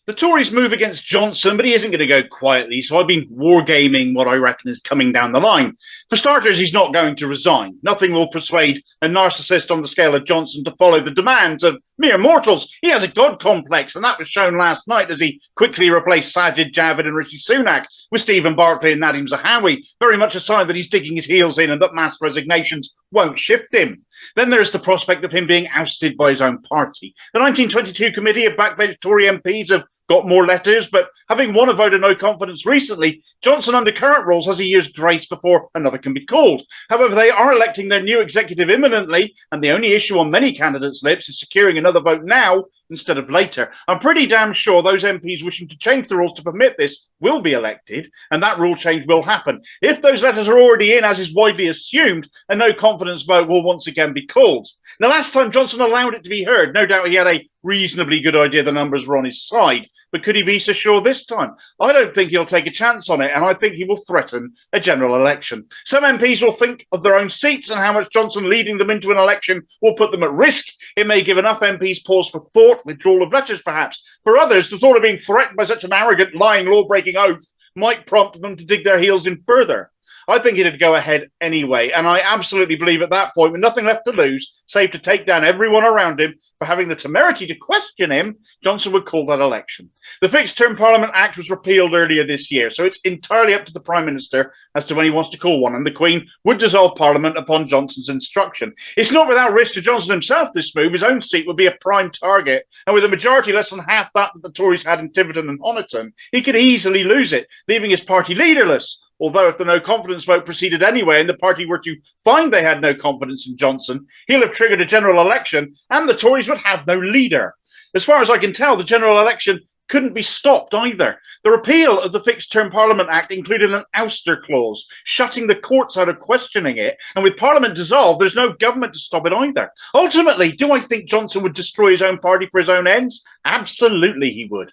The Tories move against Johnson, but he isn't going to go quietly, so I've been wargaming what I reckon is coming down the line. For starters, he's not going to resign. Nothing will persuade a narcissist on the scale of Johnson to follow the demands of mere mortals. He has a god complex, and that was shown last night as he quickly replaced Sajid, Javid and Rishi Sunak with Stephen Barclay and Nadhim Zahawi, very much a sign that he's digging his heels in and that mass resignations won't shift him. Then there's the prospect of him being ousted by his own party. The 1922 committee of backbench Tory MPs have got more letters, but having won a vote of no confidence recently, Johnson under current rules has a year's grace before another can be called. However, they are electing their new executive imminently, and the only issue on many candidates' lips is securing another vote now instead of later. I'm pretty damn sure those MPs wishing to change the rules to permit this will be elected, and that rule change will happen. If those letters are already in, as is widely assumed, a no confidence vote will once again be called. Now, last time Johnson allowed it to be heard. No doubt he had a reasonably good idea the numbers were on his side, but could he be so sure this time? I don't think he'll take a chance on it, and I think he will threaten a general election. Some MPs will think of their own seats and how much Johnson leading them into an election will put them at risk. It may give enough MPs pause for thought, withdrawal of letters perhaps. For others, the thought of being threatened by such an arrogant, lying, law-breaking oath might prompt them to dig their heels in further. I think it'd go ahead anyway, and I absolutely believe at that point, with nothing left to lose, save to take down everyone around him for having the temerity to question him, Johnson would call that election. The Fixed Term Parliament Act was repealed earlier this year, so it's entirely up to the Prime Minister as to when he wants to call one, and the Queen would dissolve Parliament upon Johnson's instruction. It's not without risk to Johnson himself, this move. His own seat would be a prime target, and with a majority less than half that the Tories had in Tiverton and Honiton, he could easily lose it, leaving his party leaderless. Although if the no confidence vote proceeded anyway and the party were to find they had no confidence in Johnson, he'll have triggered a general election and the Tories would have no leader. As far as I can tell, the general election couldn't be stopped either. The repeal of the Fixed Term Parliament Act included an ouster clause, shutting the courts out of questioning it, and with Parliament dissolved, there's no government to stop it either. Ultimately, do I think Johnson would destroy his own party for his own ends? Absolutely he would.